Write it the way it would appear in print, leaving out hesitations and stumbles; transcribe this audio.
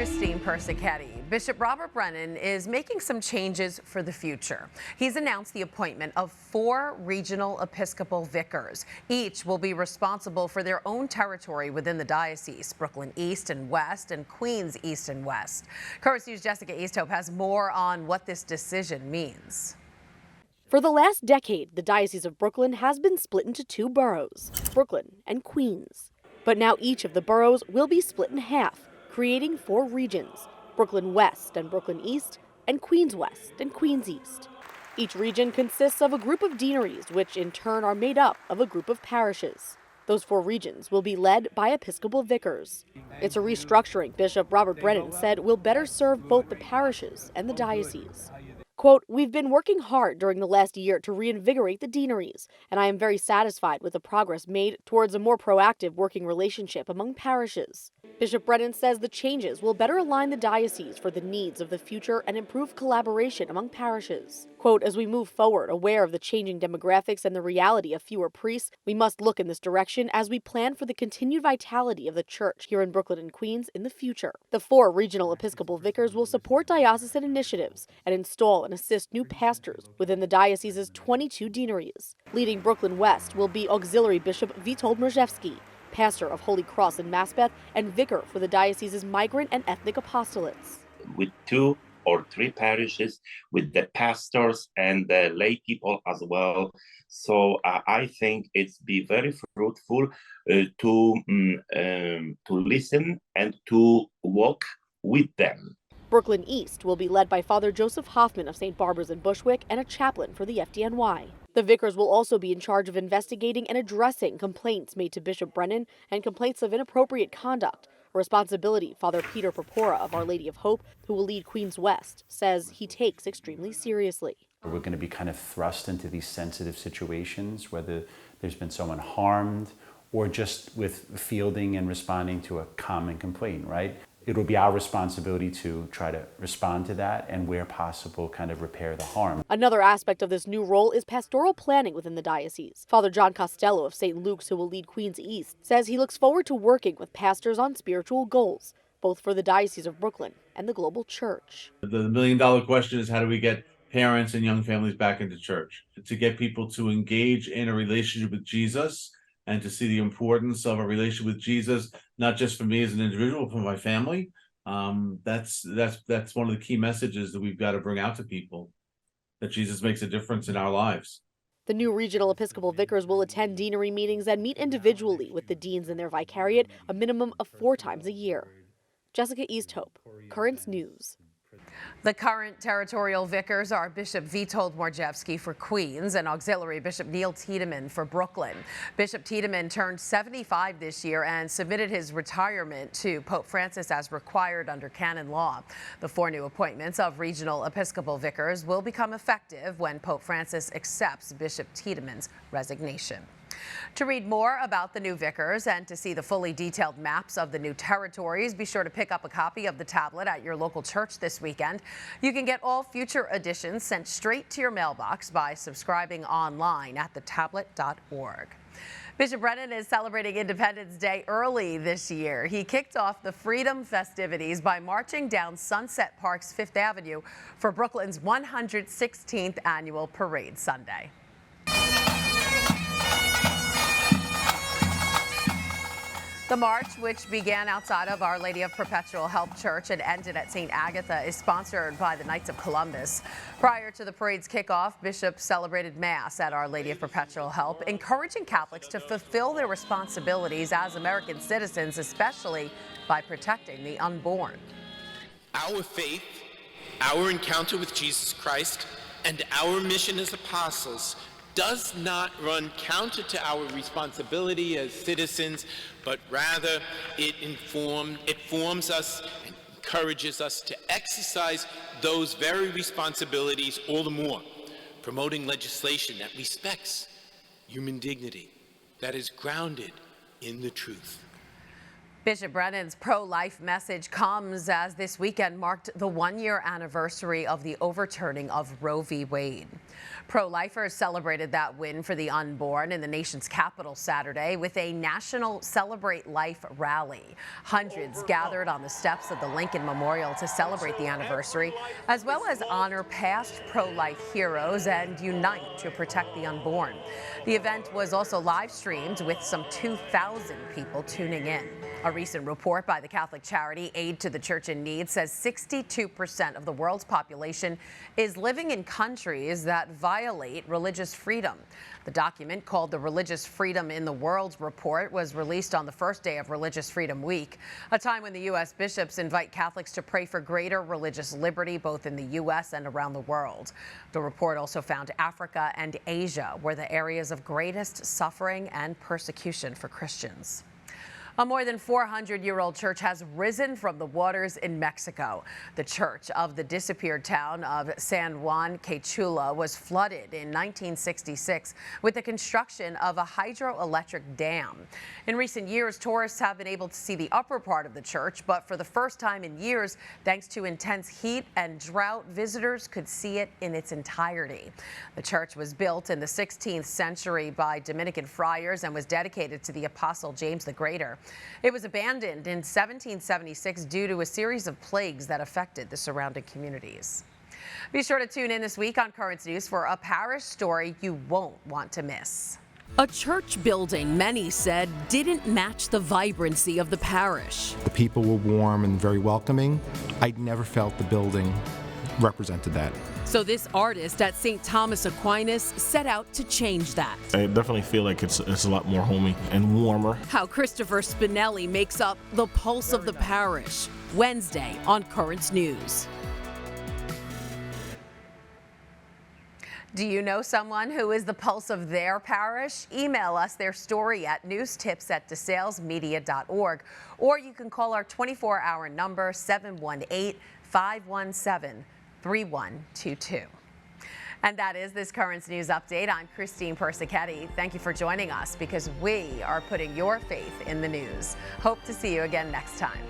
Christine Persichetti. Bishop Robert Brennan is making some changes for the future. He's announced the appointment of 4 regional Episcopal vicars. Each will be responsible for their own territory within the diocese: Brooklyn East and West and Queens East and West. Currents News' Jessica Easthope has more on what this decision means. For the last decade, the Diocese of Brooklyn has been split into 2 boroughs, Brooklyn and Queens. But now each of the boroughs will be split in half, creating 4 regions, Brooklyn West and Brooklyn East, and Queens West and Queens East. Each region consists of a group of deaneries, which in turn are made up of a group of parishes. Those 4 regions will be led by Episcopal vicars. It's a restructuring Bishop Robert Brennan said will better serve both the parishes and the diocese. Quote, "We've been working hard during the last year to reinvigorate the deaneries, and I am very satisfied with the progress made towards a more proactive working relationship among parishes." Bishop Brennan says the changes will better align the diocese for the needs of the future and improve collaboration among parishes. Quote, "As we move forward, aware of the changing demographics and the reality of fewer priests, we must look in this direction as we plan for the continued vitality of the church here in Brooklyn and Queens in the future." The 4 regional Episcopal vicars will support diocesan initiatives and install and assist new pastors within the diocese's 22 deaneries. Leading Brooklyn West will be Auxiliary Bishop Witold Mierzejewski, pastor of Holy Cross in Maspeth and vicar for the diocese's migrant and ethnic apostolates. With 2 or 3 parishes, with the pastors and the lay people as well. So I think it's be very fruitful to listen and to walk with them. Brooklyn East will be led by Father Joseph Hoffman of St. Barbara's in Bushwick and a chaplain for the FDNY. The vicars will also be in charge of investigating and addressing complaints made to Bishop Brennan and complaints of inappropriate conduct, a responsibility Father Peter Purpura of Our Lady of Hope, who will lead Queens West, says he takes extremely seriously. We're going to be kind of thrust into these sensitive situations, whether there's been someone harmed or just with fielding and responding to a common complaint, right? It will be our responsibility to try to respond to that and, where possible, kind of repair the harm. Another aspect of this new role is pastoral planning within the diocese. Father John Costello of St. Luke's, who will lead Queens East, says he looks forward to working with pastors on spiritual goals, both for the Diocese of Brooklyn and the global church. The million-dollar question is, how do we get parents and young families back into church? To get people to engage in a relationship with Jesus and to see the importance of a relationship with Jesus, not just for me as an individual, but for my family. That's one of the key messages that we've got to bring out to people, that Jesus makes a difference in our lives. The new regional Episcopal vicars will attend deanery meetings and meet individually with the deans in their vicariate a minimum of 4 times a year. Jessica Easthope, Currents News. The current territorial vicars are Bishop Witold Mierzejewski for Queens and Auxiliary Bishop Neil Tiedemann for Brooklyn. Bishop Tiedemann turned 75 this year and submitted his retirement to Pope Francis as required under canon law. The 4 new appointments of regional Episcopal vicars will become effective when Pope Francis accepts Bishop Tiedemann's resignation. To read more about the new vicars and to see the fully detailed maps of the new territories, be sure to pick up a copy of the tablet at your local church this weekend. You can get all future editions sent straight to your mailbox by subscribing online at thetablet.org. Bishop Brennan is celebrating Independence Day early this year. He kicked off the Freedom festivities by marching down Sunset Park's 5th Avenue for Brooklyn's 116th annual parade Sunday. The march, which began outside of Our Lady of Perpetual Help Church and ended at St. Agatha, is sponsored by the Knights of Columbus. Prior to the parade's kickoff, Bishop celebrated Mass at Our Lady of Perpetual Help, encouraging Catholics to fulfill their responsibilities as American citizens, especially by protecting the unborn. Our faith, our encounter with Jesus Christ, and our mission as apostles does not run counter to our responsibility as citizens, but rather it forms us and encourages us to exercise those very responsibilities all the more, promoting legislation that respects human dignity, that is grounded in the truth. Bishop Brennan's pro-life message comes as this weekend marked the one-year anniversary of the overturning of Roe v. Wade. Pro-lifers celebrated that win for the unborn in the nation's capital Saturday with a national Celebrate Life rally. Hundreds gathered on the steps of the Lincoln Memorial to celebrate the anniversary, as well as honor past pro-life heroes and unite to protect the unborn. The event was also live streamed with some 2,000 people tuning in. A recent report by the Catholic charity Aid to the Church in Need says 62% of the world's population is living in countries that violate religious freedom. The document, called the Religious Freedom in the World report, was released on the first day of Religious Freedom Week, a time when the U.S. bishops invite Catholics to pray for greater religious liberty both in the U.S. and around the world. The report also found Africa and Asia were the areas of greatest suffering and persecution for Christians. A more than 400-year-old church has risen from the waters in Mexico. The church of the disappeared town of San Juan Quechula was flooded in 1966 with the construction of a hydroelectric dam. In recent years, tourists have been able to see the upper part of the church, but for the first time in years, thanks to intense heat and drought, visitors could see it in its entirety. The church was built in the 16th century by Dominican friars and was dedicated to the Apostle James the Greater. It was abandoned in 1776 due to a series of plagues that affected the surrounding communities. Be sure to tune in this week on Currents News for a parish story you won't want to miss. A church building, many said, didn't match the vibrancy of the parish. The people were warm and very welcoming. I'd never felt the building represented that. So this artist at St. Thomas Aquinas set out to change that. I definitely feel like it's a lot more homey and warmer. How Christopher Spinelli makes up the pulse of the parish. Wednesday on Currents News. Do you know someone who is the pulse of their parish? Email us their story at newstips@desalesmedia.org, or you can call our 24-hour number 718-517-3122. And that is this Currents News Update. I'm Christine Persichetti. Thank you for joining us because we are putting your faith in the news. Hope to see you again next time.